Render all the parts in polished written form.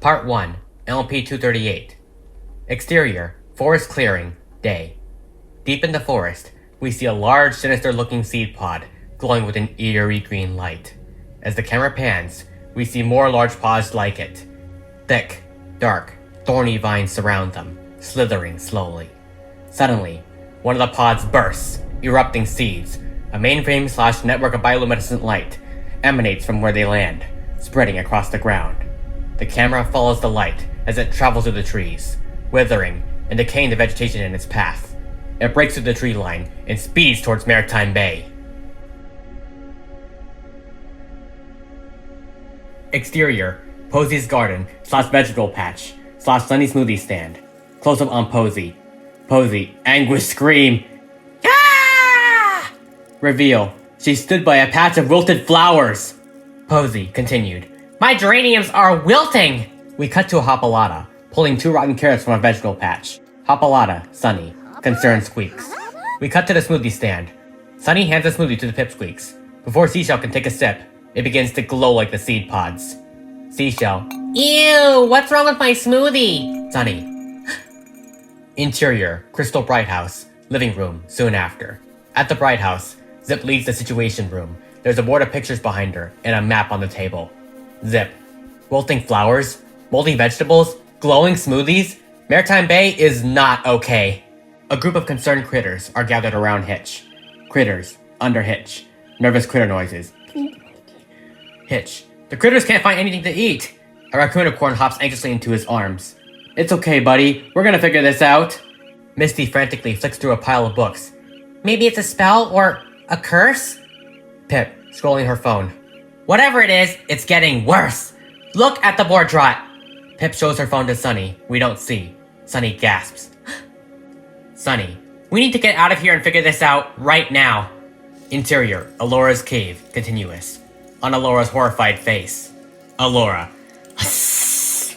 Part 1, MLP 238. Exterior, forest clearing, day. Deep in the forest, we see a large, sinister-looking seed pod glowing with an eerie green light. As the camera pans, we see more large pods like it. Thick, dark, thorny vines surround them, slithering slowly. Suddenly, one of the pods bursts, erupting seeds. A mainframe/network of bioluminescent light emanates from where they land, spreading across the ground. The camera follows the light as it travels through the trees, withering and decaying the vegetation in its path. It breaks through the tree line and speeds towards Maretime Bay. Exterior, Posy's garden/vegetable patch/sunny smoothie stand. Close up on Posy. Posy, anguished scream. Ah! Reveal, she stood by a patch of wilted flowers. Posy continued. My geraniums are wilting! We cut to a Hopalata, pulling 2 rotten carrots from a vegetable patch. Hopalata, Sunny, concerned squeaks. We cut to the smoothie stand. Sunny hands a smoothie to the pipsqueaks. Before Seashell can take a sip, it begins to glow like the seed pods. Seashell. Ew, what's wrong with my smoothie? Sunny. Interior, Crystal Bright House, living room, soon after. At the Bright House, Zip leads the situation room. There's a board of pictures behind her and a map on the table. Zip. Wilting flowers? Moldy vegetables? Glowing smoothies? Maretime Bay is not okay. A group of concerned critters are gathered around Hitch. Critters, under Hitch. Nervous critter noises. Hitch. The critters can't find anything to eat. A raccoonicorn hops anxiously into his arms. It's okay, buddy. We're gonna figure this out. Misty frantically flicks through a pile of books. Maybe it's a spell or a curse? Pip, scrolling her phone. Whatever it is, it's getting worse. Look at the board trot. Pip shows her phone to Sunny. We don't see. Sunny gasps. Sunny, we need to get out of here and figure this out right now. Interior, Alora's cave, continuous. On Alora's horrified face. Alora.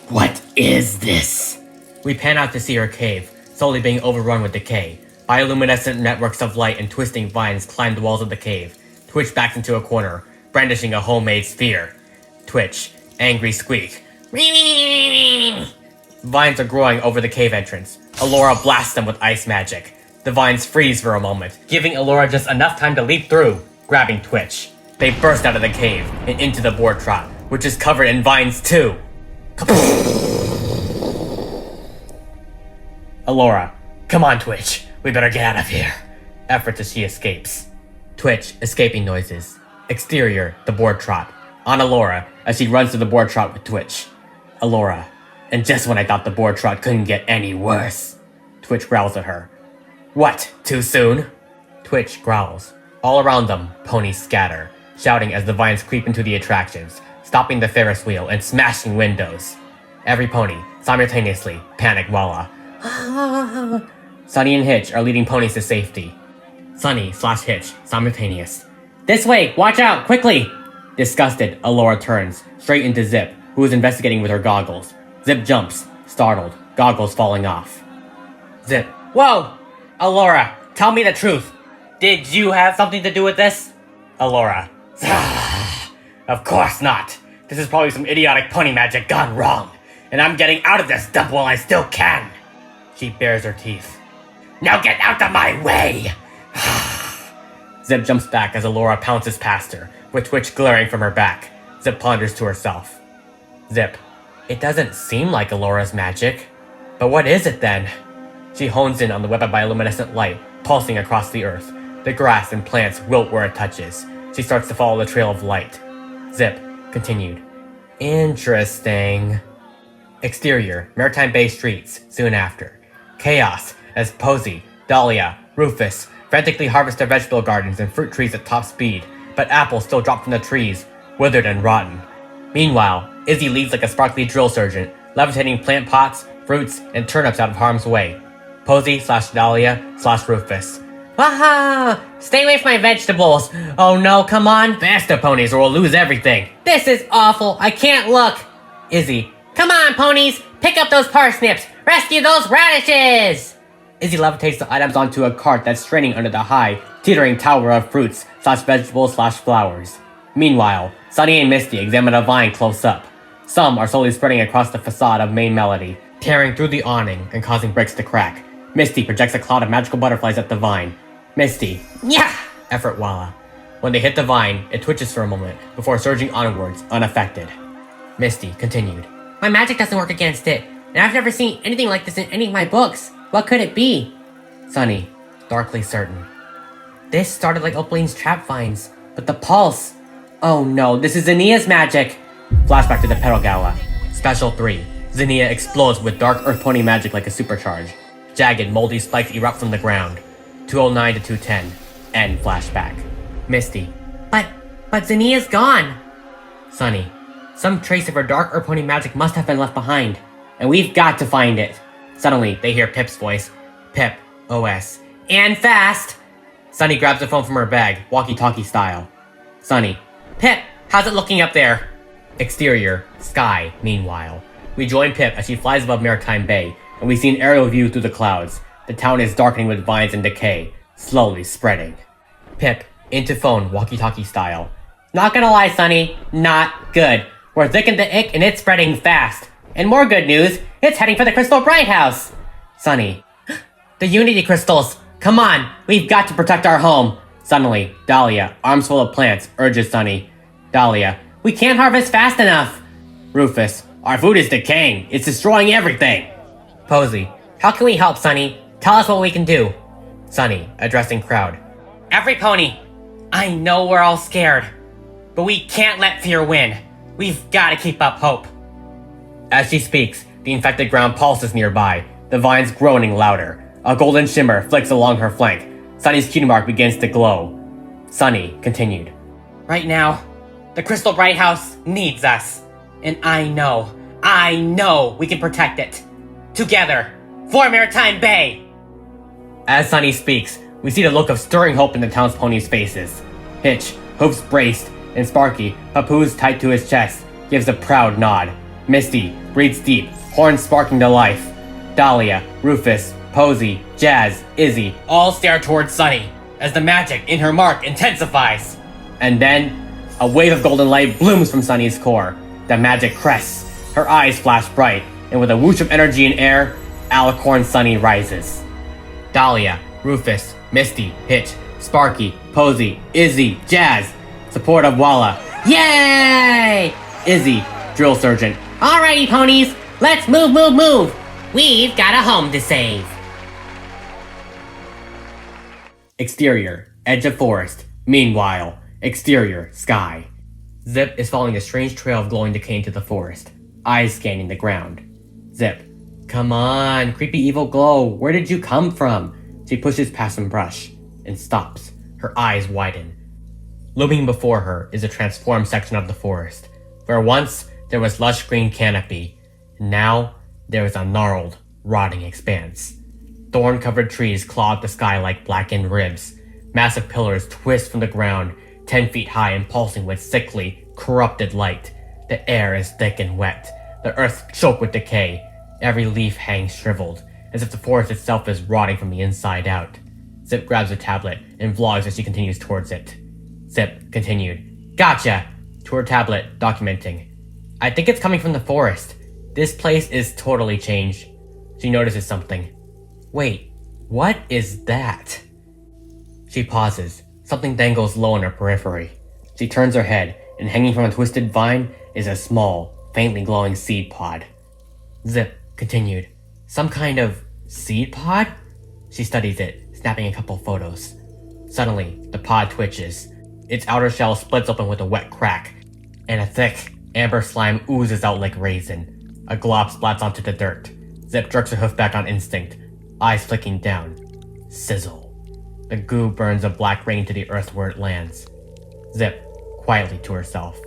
What is this? We pan out to see her cave, slowly being overrun with decay. Bioluminescent networks of light and twisting vines climb the walls of the cave. Twitch backs into a corner, brandishing a homemade sphere. Twitch, angry squeak. Vines are growing over the cave entrance. Alora blasts them with ice magic. The vines freeze for a moment, giving Alora just enough time to leap through, grabbing Twitch. They burst out of the cave and into the board trot, which is covered in vines too. Alora, come on, Twitch. We better get out of here. Efforts as she escapes. Twitch, escaping noises. Exterior, the board trot. On Alora, as she runs to the board trot with Twitch. Alora, and just when I thought the board trot couldn't get any worse. Twitch growls at her. What, too soon? Twitch growls. All around them, ponies scatter, shouting as the vines creep into the attractions, stopping the Ferris wheel and smashing windows. Every pony, simultaneously, panic voila. Sunny and Hitch are leading ponies to safety. Sunny/Hitch, simultaneous. This way, watch out, quickly! Disgusted, Alora turns, straight into Zip, who is investigating with her goggles. Zip jumps, startled, goggles falling off. Zip. Whoa! Alora, tell me the truth. Did you have something to do with this? Alora. Of course not. This is probably some idiotic pony magic gone wrong. And I'm getting out of this dump while I still can. She bares her teeth. Now get out of my way! Zip jumps back as Alora pounces past her, with Twitch glaring from her back. Zip ponders to herself. Zip. It doesn't seem like Alora's magic. But what is it then? She hones in on the web of bioluminescent light, pulsing across the earth. The grass and plants wilt where it touches. She starts to follow the trail of light. Zip continued. Interesting. Exterior, Maretime Bay streets, soon after. Chaos, as Posy, Dahlia, Rufus frantically harvest their vegetable gardens and fruit trees at top speed, but apples still drop from the trees, withered and rotten. Meanwhile, Izzy leads like a sparkly drill sergeant, levitating plant pots, fruits, and turnips out of harm's way. Posy/Dahlia/Rufus. Aha! Stay away from my vegetables! Oh no, come on! Faster, ponies, or we'll lose everything! This is awful! I can't look! Izzy. Come on, ponies! Pick up those parsnips! Rescue those radishes! Izzy levitates the items onto a cart that's straining under the high, teetering tower of fruits/vegetables/flowers. Meanwhile, Sunny and Misty examine a vine close up. Some are slowly spreading across the facade of main melody, tearing through the awning and causing bricks to crack. Misty projects a cloud of magical butterflies at the vine. Misty, yeah! Effort Walla. When they hit the vine, it twitches for a moment before surging onwards, unaffected. Misty continued. My magic doesn't work against it, and I've never seen anything like this in any of my books. What could it be? Sunny, darkly certain. This started like Opaline's trap vines, but the pulse. Oh no, this is Zinnia's magic! Flashback to the Petal Gala. Special 3. Zinnia explodes with dark earth pony magic like a supercharge. Jagged, moldy spikes erupt from the ground. 209 to 210. End flashback. Misty. But Zinnia's gone! Sunny. Some trace of her dark earth pony magic must have been left behind, and we've got to find it. Suddenly, they hear Pip's voice. Pip, OS. And fast! Sunny grabs the phone from her bag, walkie-talkie style. Sunny. Pip, how's it looking up there? Exterior, sky, meanwhile. We join Pip as she flies above Maretime Bay, and we see an aerial view through the clouds. The town is darkening with vines and decay, slowly spreading. Pip, into phone, walkie-talkie style. Not gonna lie, Sunny, not good. We're thick in the ick and it's spreading fast. And more good news, it's heading for the Crystal Bright House. Sunny. The Unity Crystals! Come on, we've got to protect our home. Suddenly, Dahlia, arms full of plants, urges Sunny. Dahlia. We can't harvest fast enough. Rufus. Our food is decaying. It's destroying everything. Posey. How can we help, Sunny? Tell us what we can do. Sunny, addressing crowd. Every pony. I know we're all scared, but we can't let fear win. We've got to keep up hope. As she speaks, the infected ground pulses nearby, the vines groaning louder. A golden shimmer flicks along her flank. Sunny's cutie mark begins to glow. Sunny continued. Right now, the Crystal Bright House needs us. And I know we can protect it. Together, for Maretime Bay! As Sunny speaks, we see the look of stirring hope in the town's ponies' faces. Hitch, hooves braced, and Sparky, papoose tight to his chest, gives a proud nod. Misty breathes deep, horns sparking to life. Dahlia, Rufus, Posey, Jazz, Izzy all stare towards Sunny as the magic in her mark intensifies. And then, a wave of golden light blooms from Sunny's core. The magic crests. Her eyes flash bright, and with a whoosh of energy in air, Alicorn Sunny rises. Dahlia, Rufus, Misty, Hitch, Sparky, Posey, Izzy, Jazz. Support of Walla. Yay! Izzy, drill sergeant. Alrighty, ponies, let's move! We've got a home to save. Exterior, edge of forest. Meanwhile, exterior, sky. Zip is following a strange trail of glowing decay into the forest, eyes scanning the ground. Zip. Come on, creepy evil glow, where did you come from? She pushes past some brush, and stops, her eyes widen. Looming before her is a transformed section of the forest, where once there was lush green canopy, and now there is a gnarled, rotting expanse. Thorn-covered trees claw at the sky like blackened ribs. Massive pillars twist from the ground, 10 feet high and pulsing with sickly, corrupted light. The air is thick and wet, the earth choked with decay. Every leaf hangs shriveled, as if the forest itself is rotting from the inside out. Zip grabs a tablet and vlogs as she continues towards it. Zip continued. Gotcha! To her tablet, documenting. I think it's coming from the forest. This place is totally changed. She notices something. Wait, what is that? She pauses. Something dangles low in her periphery. She turns her head, and hanging from a twisted vine is a small, faintly glowing seed pod. Zip continued. Some kind of seed pod? She studies it, snapping a couple photos. Suddenly, the pod twitches. Its outer shell splits open with a wet crack, and a thick, amber slime oozes out like raisin. A glob splats onto the dirt. Zip jerks her hoof back on instinct, eyes flicking down. Sizzle. The goo burns a black ring to the earth where it lands. Zip, quietly to herself.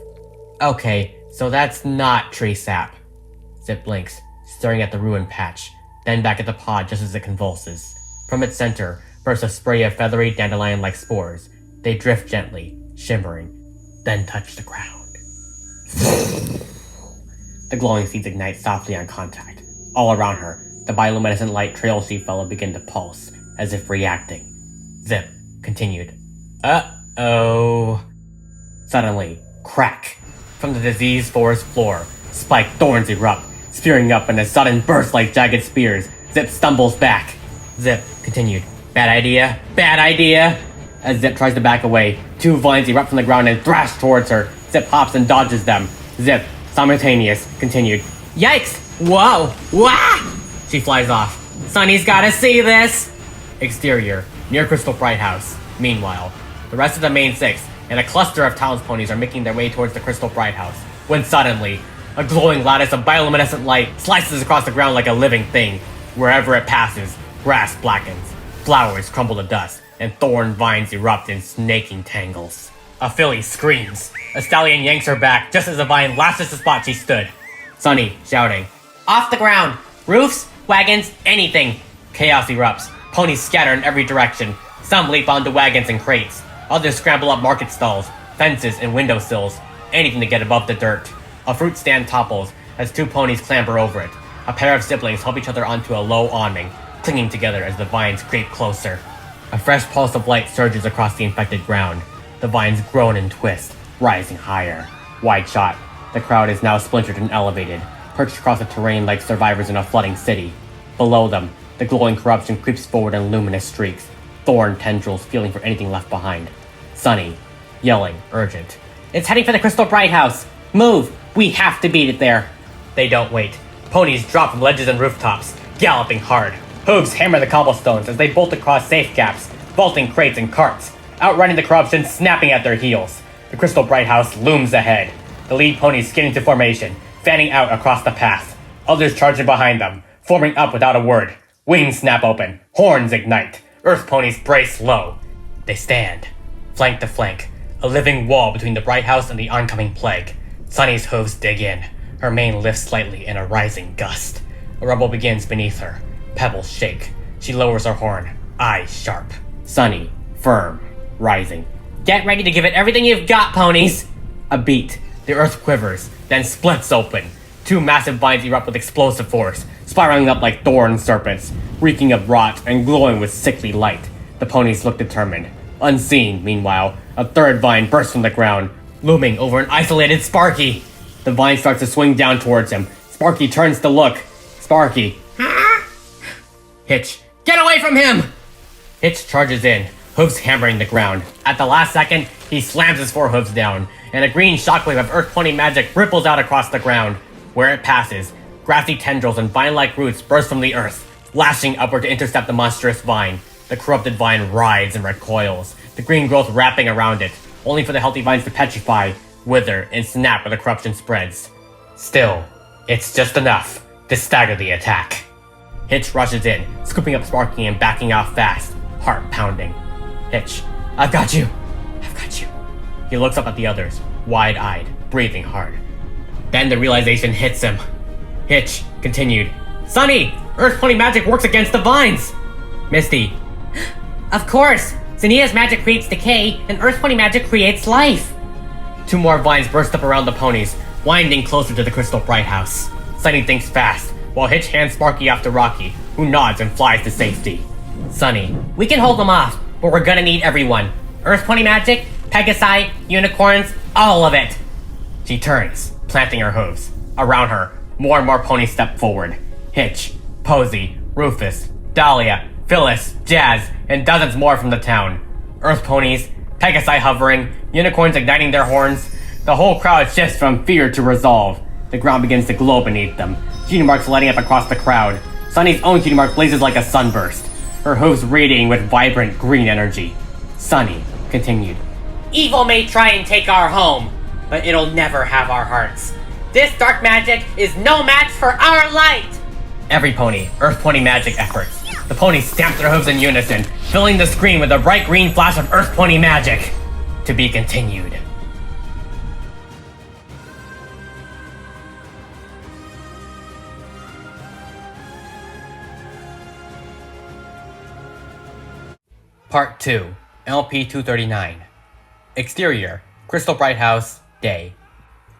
Okay, so that's not tree sap. Zip blinks, staring at the ruined patch, then back at the pod just as it convulses. From its center bursts a spray of feathery dandelion-like spores. They drift gently, shimmering, then touch the ground. The glowing seeds ignite softly on contact. All around her, the bioluminescent light trail she followed begin to pulse, as if reacting. Zip continued. Uh-oh. Suddenly, crack! From the diseased forest floor, Spiked thorns erupt, spearing up in a sudden burst like jagged spears. Zip stumbles back. Zip continued. Bad idea, bad idea. As Zip tries to back away, two vines erupt from the ground and thrash towards her. Zip hops and dodges them. Zip, simultaneous, continued. Yikes! Whoa! Wah! She flies off. Sunny's gotta see this! Exterior, near Crystal Bright House. Meanwhile, the rest of the main six and a cluster of townsponies are making their way towards the Crystal Bright House, when suddenly, a glowing lattice of bioluminescent light slices across the ground like a living thing. Wherever it passes, grass blackens, flowers crumble to dust, and thorn vines erupt in snaking tangles. A filly screams. A stallion yanks her back just as a vine lashes the spot she stood. Sunny, shouting, "Off the ground! Roofs, wagons, anything!" Chaos erupts. Ponies scatter in every direction. Some leap onto wagons and crates. Others scramble up market stalls, fences, and windowsills. Anything to get above the dirt. A fruit stand topples as two ponies clamber over it. A pair of siblings help each other onto a low awning, clinging together as the vines creep closer. A fresh pulse of light surges across the infected ground. The vines groan and twist, rising higher. Wide shot. The crowd is now splintered and elevated, perched across the terrain like survivors in a flooding city. Below them, the glowing corruption creeps forward in luminous streaks, thorn tendrils feeling for anything left behind. Sunny, yelling, urgent. "It's heading for the Crystal Bright House! Move! We have to beat it there!" They don't wait. Ponies drop from ledges and rooftops, galloping hard. Hooves hammer the cobblestones as they bolt across safe gaps, vaulting crates and carts, outrunning the corruption snapping at their heels. The Crystal Bright House looms ahead. The lead ponies skid into formation, fanning out across the path. Others charging behind them, forming up without a word. Wings snap open, horns ignite. Earth ponies brace low. They stand, flank to flank, a living wall between the Bright House and the oncoming plague. Sunny's hooves dig in. Her mane lifts slightly in a rising gust. A rumble begins beneath her. Pebbles shake. She lowers her horn, eyes sharp. Sunny, firm, rising. "Get ready to give it everything you've got, ponies!" A beat. The earth quivers, then splits open. Two massive vines erupt with explosive force, spiraling up like thorn serpents, reeking of rot and glowing with sickly light. The ponies look determined. Unseen, meanwhile, a third vine bursts from the ground, looming over an isolated Sparky. The vine starts to swing down towards him. Sparky turns to look. Sparky. Hitch. "Get away from him!" Hitch charges in, hooves hammering the ground. At the last second, he slams his four hooves down, and a green shockwave of earth pony magic ripples out across the ground. Where it passes, grassy tendrils and vine-like roots burst from the earth, lashing upward to intercept the monstrous vine. The corrupted vine writhes and recoils, the green growth wrapping around it, only for the healthy vines to petrify, wither, and snap where the corruption spreads. Still, it's just enough to stagger the attack. Hitch rushes in, scooping up Sparky and backing off fast, heart pounding. Hitch, "I've got you! I've got you!" He looks up at the others, wide-eyed, breathing hard. Then the realization hits him. Hitch continued. "Sunny! Earth Pony magic works against the vines!" Misty. "Of course! Zinnia's magic creates decay, and Earth Pony magic creates life!" Two more vines burst up around the ponies, winding closer to the Crystal Bright House. Sunny thinks fast, while Hitch hands Sparky off to Rocky, who nods and flies to safety. Sunny. "We can hold them off, but we're gonna need everyone. Earth Pony magic, Pegasi, unicorns, all of it!" She turns, planting her hooves. Around her, more and more ponies step forward. Hitch, Posey, Rufus, Dahlia, Phyllis, Jazz, and dozens more from the town. Earth ponies, Pegasi hovering, unicorns igniting their horns. The whole crowd shifts from fear to resolve. The ground begins to glow beneath them, cutie marks lighting up across the crowd. Sunny's own cutie mark blazes like a sunburst, her hooves radiating with vibrant green energy. Sunny continued. "Evil may try and take our home, but it'll never have our hearts. This dark magic is no match for our light!" Every pony, Earth Pony magic efforts. The ponies stamp their hooves in unison, filling the screen with a bright green flash of Earth Pony magic. To be continued. Part 2, MLP 239. Exterior, Crystal Bright House, day.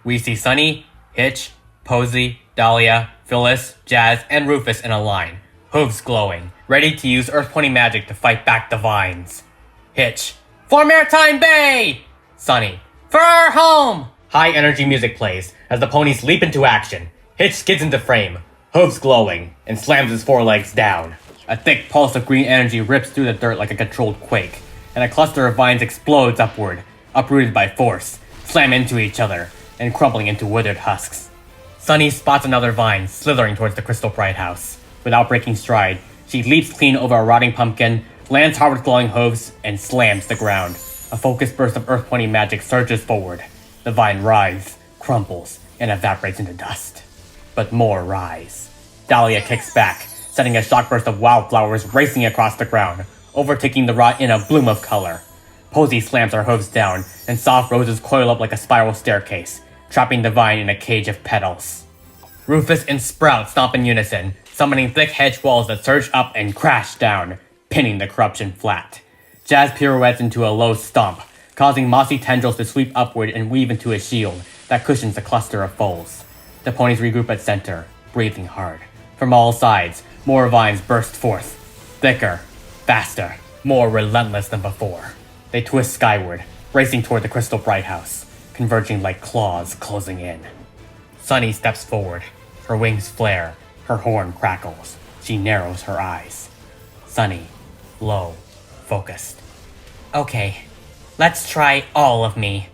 We see Sunny, Hitch, Posey, Dahlia, Phyllis, Jazz, and Rufus in a line, hooves glowing, ready to use Earth Pony magic to fight back the vines. Hitch, "For Maretime Bay!" Sunny, "For our home!" High energy music plays, as the ponies leap into action. Hitch skids into frame, hooves glowing, and slams his forelegs down. A thick pulse of green energy rips through the dirt like a controlled quake, and a cluster of vines explodes upward, uprooted by force, slam into each other, and crumbling into withered husks. Sunny spots another vine slithering towards the Crystal Bright House. Without breaking stride, she leaps clean over a rotting pumpkin, lands hard with glowing hooves, and slams the ground. A focused burst of Earth Pony magic surges forward. The vine writhes, crumbles, and evaporates into dust. But more rise. Dahlia kicks back, sending a shock burst of wildflowers racing across the ground, overtaking the rot in a bloom of color. Posy slams her hooves down, and soft roses coil up like a spiral staircase, trapping the vine in a cage of petals. Rufus and Sprout stomp in unison, summoning thick hedge walls that surge up and crash down, pinning the corruption flat. Jazz pirouettes into a low stomp, causing mossy tendrils to sweep upward and weave into a shield that cushions the cluster of foals. The ponies regroup at center, breathing hard. From all sides, more vines burst forth. Thicker, faster, more relentless than before. They twist skyward, racing toward the Crystal Bright House, converging like claws closing in. Sunny steps forward. Her wings flare, her horn crackles. She narrows her eyes. Sunny, low, focused. Okay, let's try all of me.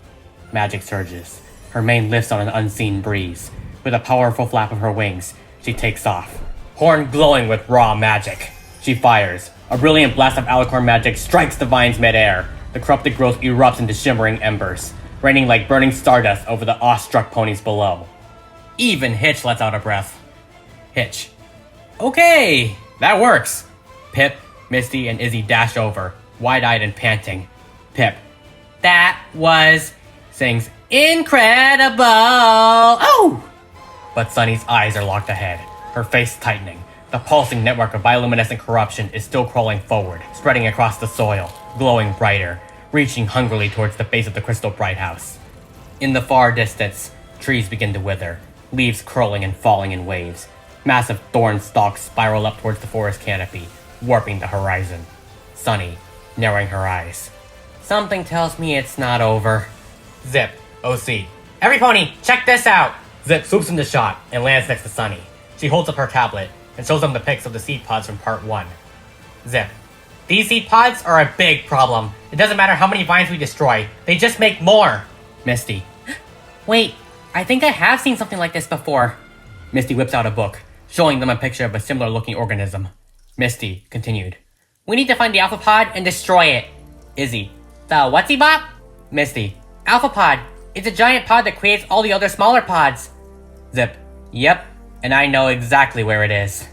Magic surges. Her mane lifts on an unseen breeze. With a powerful flap of her wings, she takes off. Horn glowing with raw magic. She fires. A brilliant blast of alicorn magic strikes the vines midair. The corrupted growth erupts into shimmering embers, raining like burning stardust over the awestruck ponies below. Even Hitch lets out a breath. Hitch. Okay, that works. Pip, Misty, and Izzy dash over, wide-eyed and panting. Pip. That was... sings incredible! Oh! But Sunny's eyes are locked ahead, her face tightening. The pulsing network of bioluminescent corruption is still crawling forward, spreading across the soil, glowing brighter, reaching hungrily towards the base of the Crystal Bright House. In the far distance, trees begin to wither, leaves curling and falling in waves. Massive thorn stalks spiral up towards the forest canopy, warping the horizon. Sunny, narrowing her eyes. Something tells me it's not over. Zip, OC. Every pony, check this out! Zip swoops into shot and lands next to Sunny. She holds up her tablet and shows them the pics of the seed pods from part 1. Zip. These seed pods are a big problem. It doesn't matter how many vines we destroy, they just make more. Misty. Wait, I think I have seen something like this before. Misty whips out a book, showing them a picture of a similar looking organism. Misty continued. We need to find the alpha pod and destroy it. Izzy. The whatsy bop? Misty. Alpha pod. It's a giant pod that creates all the other smaller pods. Zip. Yep, and I know exactly where it is.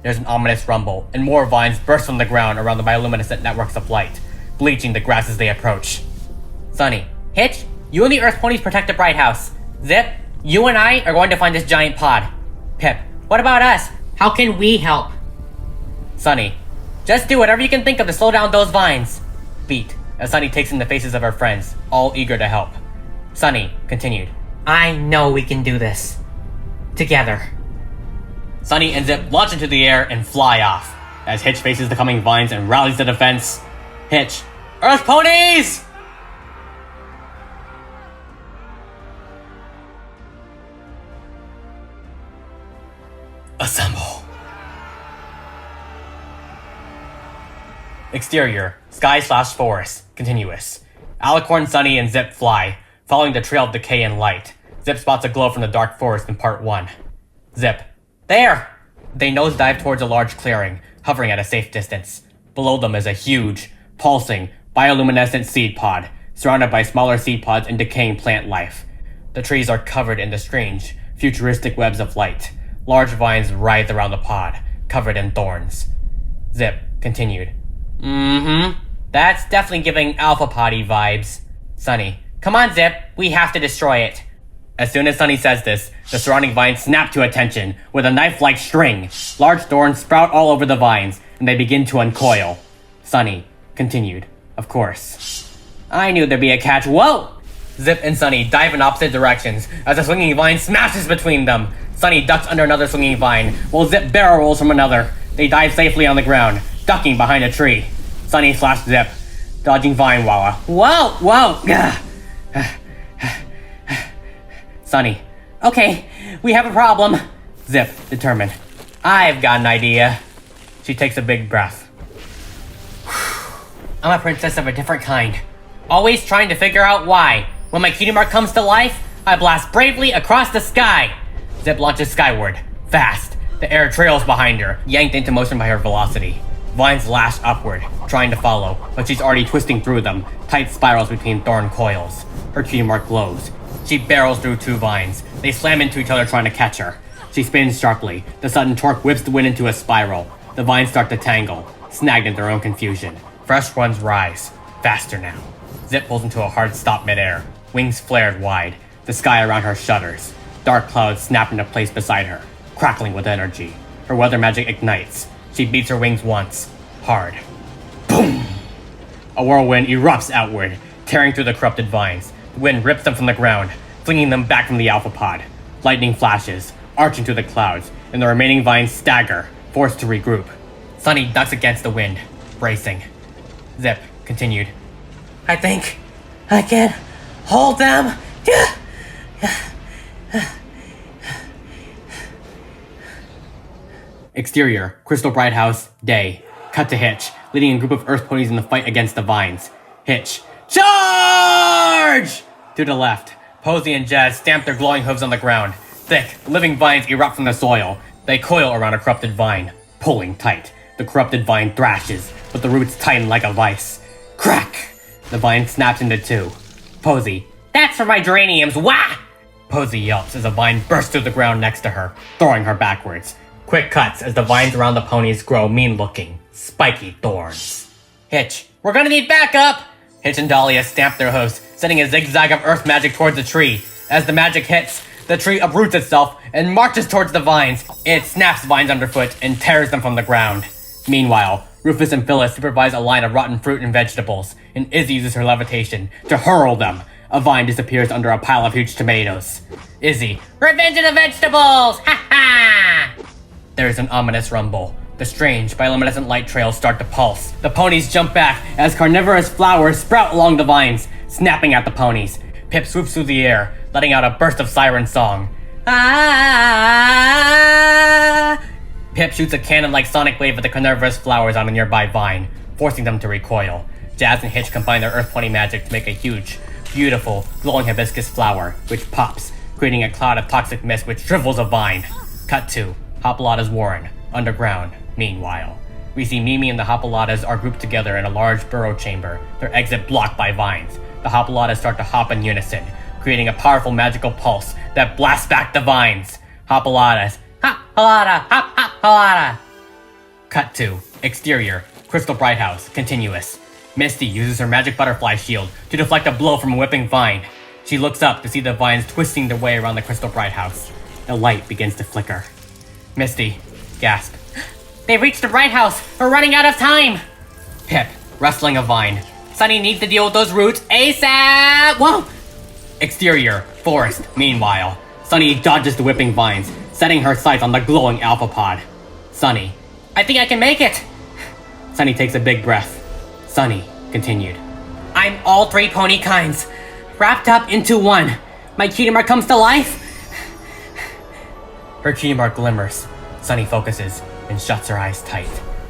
There's an ominous rumble, and more vines burst from the ground around the bioluminescent networks of light, bleaching the grass as they approach. Sunny. Hitch, you and the Earth Ponies protect the Bright House. Zip, you and I are going to find this giant pod. Pip. What about us? How can we help? Sunny. Just do whatever you can think of to slow down those vines. Beat, as Sunny takes in the faces of her friends, all eager to help. Sunny continued. I know we can do this. Together. Sunny and Zip launch into the air and fly off. As Hitch faces the coming vines and rallies the defense. Hitch. Earth Ponies! Assemble. Exterior, sky/forest, continuous. Alicorn, Sunny, and Zip fly, following the trail of decay and light. Zip spots a glow from the dark forest in part 1. Zip. There! They nosedive towards a large clearing, hovering at a safe distance. Below them is a huge, pulsing, bioluminescent seed pod, surrounded by smaller seed pods and decaying plant life. The trees are covered in the strange, futuristic webs of light. Large vines writhe around the pod, covered in thorns. Zip continued. That's definitely giving Alpha Potty vibes. Sunny. Come on, Zip. We have to destroy it. As soon as Sunny says this, the surrounding vines snap to attention with a knife-like string. Large thorns sprout all over the vines, and they begin to uncoil. Sunny continued. Of course. I knew there'd be a catch. Whoa! Zip and Sunny dive in opposite directions as a swinging vine smashes between them. Sunny ducks under another swinging vine, while Zip barrel rolls from another. They dive safely on the ground, ducking behind a tree. Sunny / Zip, dodging vine walla. Whoa! Sunny. Okay, we have a problem. Zip, determined. I've got an idea. She takes a big breath. I'm a princess of a different kind. Always trying to figure out why. When my cutie mark comes to life, I blast bravely across the sky. Zip launches skyward, fast. The air trails behind her, yanked into motion by her velocity. Vines lash upward, trying to follow, but she's already twisting through them, tight spirals between thorn coils. Her cutie mark glows. She barrels through 2 vines. They slam into each other trying to catch her. She spins sharply. The sudden torque whips the wind into a spiral. The vines start to tangle, snagged in their own confusion. Fresh ones rise, faster now. Zip pulls into a hard stop midair. Wings flared wide. The sky around her shudders. Dark clouds snap into place beside her, crackling with energy. Her weather magic ignites. She beats her wings once, hard. Boom! A whirlwind erupts outward, tearing through the corrupted vines. The wind rips them from the ground, flinging them back from the alpha pod. Lightning flashes, arching through the clouds, and the remaining vines stagger, forced to regroup. Sunny ducks against the wind, bracing. Zip continued. I think I can hold them. Exterior, Crystal Bright House, day. Cut to Hitch, leading a group of earth ponies in the fight against the vines. Hitch, charge! To the left, Posey and Jazz stamp their glowing hooves on the ground. Thick, living vines erupt from the soil. They coil around a corrupted vine, pulling tight. The corrupted vine thrashes, but the roots tighten like a vice. Crack! The vine snaps into 2. Posey, that's for my geraniums, wah! Posey yelps as a vine bursts through the ground next to her, throwing her backwards. Quick cuts as the vines around the ponies grow mean-looking, spiky thorns. Hitch, we're gonna need backup! Hitch and Dahlia stamp their hooves, sending a zigzag of earth magic towards the tree. As the magic hits, the tree uproots itself and marches towards the vines. It snaps vines underfoot and tears them from the ground. Meanwhile, Rufus and Phyllis supervise a line of rotten fruit and vegetables, and Izzy uses her levitation to hurl them. A vine disappears under a pile of huge tomatoes. Izzy, revenge of the vegetables! Ha ha! There is an ominous rumble. The strange, bioluminescent light trails start to pulse. The ponies jump back as carnivorous flowers sprout along the vines, snapping at the ponies. Pip swoops through the air, letting out a burst of siren song. Ah! Pip shoots a cannon-like sonic wave at the carnivorous flowers on a nearby vine, forcing them to recoil. Jazz and Hitch combine their earth pony magic to make a huge, beautiful, glowing hibiscus flower, which pops, creating a cloud of toxic mist which shrivels a vine. Cut to Hopalata's Warren, underground. Meanwhile, we see Mimi and the Hopalatas are grouped together in a large burrow chamber, their exit blocked by vines. The Hopalatas start to hop in unison, creating a powerful magical pulse that blasts back the vines. Hopalatas, Hopalata, Hopalata. Cut to exterior, Crystal Bright House, continuous. Misty uses her magic butterfly shield to deflect a blow from a whipping vine. She looks up to see the vines twisting their way around the Crystal Bright House. The light begins to flicker. Misty, gasp. They've reached the Bright House! We're running out of time! Pip, wrestling a vine. Sunny needs to deal with those roots ASAP! Whoa! Exterior, forest, meanwhile. Sunny dodges the whipping vines, setting her sights on the glowing alpha pod. Sunny, I think I can make it! Sunny takes a big breath. Sunny continued. I'm all 3 pony kinds, wrapped up into one. My cutie mark comes to life? Her cutie mark glimmers. Sunny focuses and shuts her eyes tight.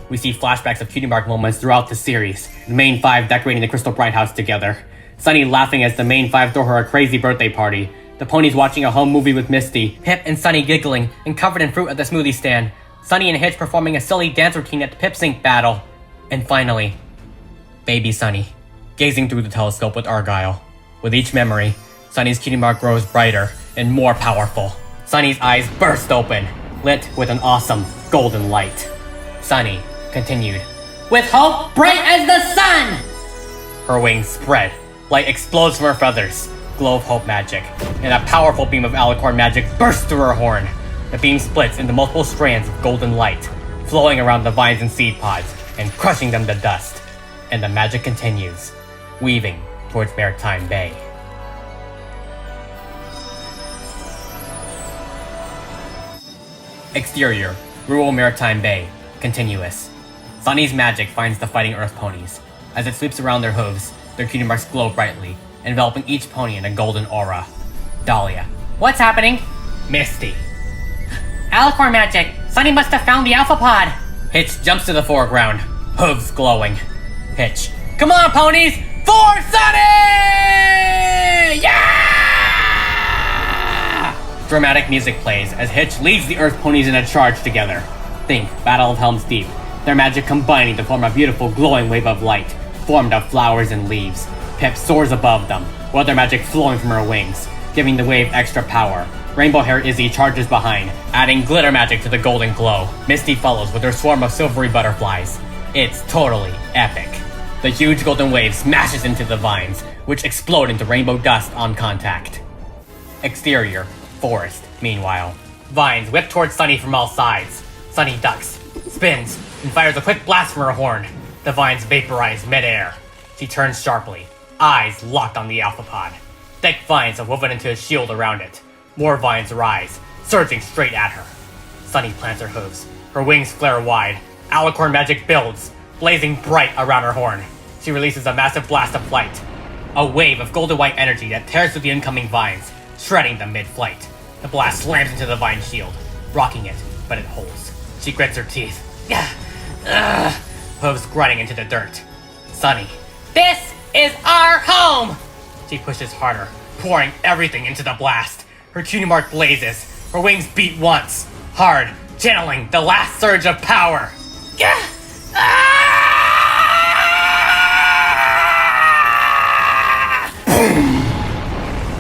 We see flashbacks of cutie mark moments throughout the series, the main 5 decorating the Crystal Bright House together. Sunny laughing as the main 5 throw her a crazy birthday party. The ponies watching a home movie with Misty. Pip and Sunny giggling and covered in fruit at the smoothie stand. Sunny and Hitch performing a silly dance routine at the Pip Sync battle. And finally, baby Sunny, gazing through the telescope with Argyle. With each memory, Sunny's cutie mark grows brighter and more powerful. Sunny's eyes burst open, lit with an awesome golden light. Sunny continued. With hope bright as the sun! Her wings spread. Light explodes from her feathers. Glow of hope magic. And a powerful beam of alicorn magic bursts through her horn. The beam splits into multiple strands of golden light, flowing around the vines and seed pods, and crushing them to dust. And the magic continues, weaving towards Maretime Bay. Exterior, rural Maretime Bay, continuous. Sunny's magic finds the fighting earth ponies. As it sweeps around their hooves, their cutie marks glow brightly, enveloping each pony in a golden aura. Dahlia, what's happening? Misty. Alicorn magic! Sunny must have found the Alpha Pod! Hitch jumps to the foreground, hooves glowing. Hitch. Come on, ponies! For Sunny! Yeah! Dramatic music plays as Hitch leads the Earth ponies in a charge together. Think Battle of Helm's Deep, their magic combining to form a beautiful glowing wave of light, formed of flowers and leaves. Pip soars above them, weather magic flowing from her wings, giving the wave extra power. Rainbow-haired Izzy charges behind, adding glitter magic to the golden glow. Misty follows with her swarm of silvery butterflies. It's totally epic. The huge golden wave smashes into the vines, which explode into rainbow dust on contact. Exterior, forest, meanwhile. Vines whip towards Sunny from all sides. Sunny ducks, spins, and fires a quick blast from her horn. The vines vaporize mid-air. She turns sharply, eyes locked on the Alpha Pod. Thick vines are woven into a shield around it. More vines rise, surging straight at her. Sunny plants her hooves. Her wings flare wide. Alicorn magic builds, blazing bright around her horn. She releases a massive blast of light. A wave of golden white energy that tears through the incoming vines, shredding them mid-flight. The blast slams into the vine shield, rocking it, but it holds. She grits her teeth. Hooves grinding into the dirt. Sunny. This is our home! She pushes harder, pouring everything into the blast. Her cutie mark blazes. Her wings beat once, hard, channeling the last surge of power.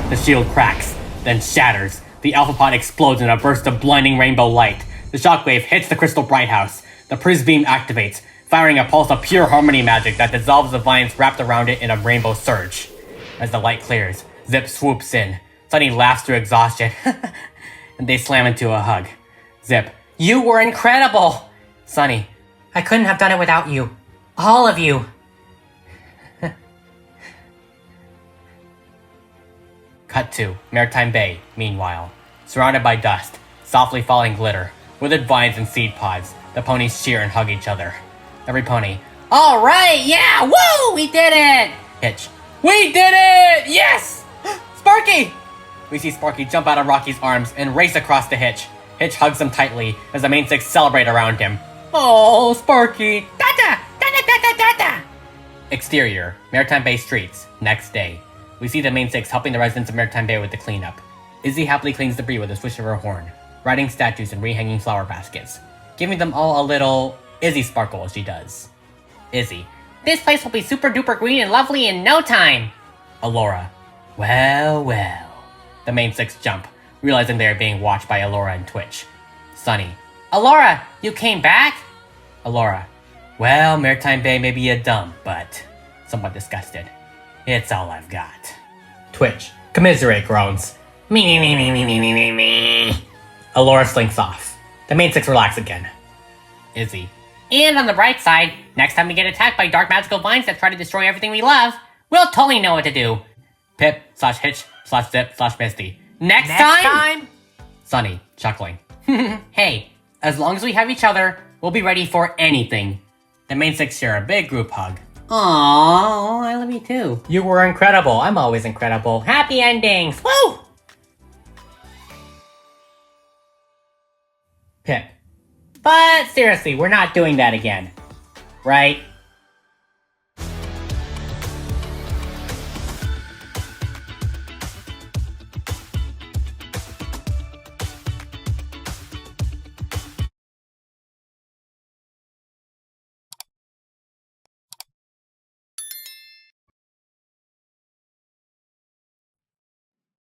The shield cracks, then shatters. The Alpha Pod explodes in a burst of blinding rainbow light. The shockwave hits the crystal bright house. The prism beam activates, firing a pulse of pure harmony magic that dissolves the vines wrapped around it in a rainbow surge. As the light clears, Zip swoops in. Sunny laughs through exhaustion, and they slam into a hug. Zip, you were incredible! Sunny, I couldn't have done it without you. All of you. Cut to Maretime Bay, meanwhile. Surrounded by dust, softly falling glitter, withered vines and seed pods, the ponies cheer and hug each other. Every pony, All right, yeah, woo, we did it! Hitch, we did it! Yes! Sparky! We see Sparky jump out of Rocky's arms and race across to Hitch. Hitch hugs him tightly as the main six celebrate around him. Oh, Sparky! Da-da! Da-da-da-da-da-da! Exterior, Maretime Bay streets, next day. We see the main six helping the residents of Maretime Bay with the cleanup. Izzy happily cleans debris with a swish of her horn, riding statues and rehanging flower baskets, giving them all a little Izzy sparkle as she does. Izzy. This place will be super duper green and lovely in no time! Alora. Well, well. The main six jump, realizing they are being watched by Alora and Twitch. Sunny. Alora, you came back? Alora. Well, Maretime Bay may be a dump, but somewhat disgusted. It's all I've got. Twitch. Commiserate groans. Me. Alora slinks off. The main six relax again. Izzy. And on the bright side, next time we get attacked by dark magical vines that try to destroy everything we love, we'll totally know what to do. Pip/Hitch/Zip/Misty. Next time? Sunny, chuckling. Hey, as long as we have each other, we'll be ready for anything. The main six share a big group hug. Aww, I love you too. You were incredible. I'm always incredible. Happy endings. Woo! Pip. But seriously, we're not doing that again. Right?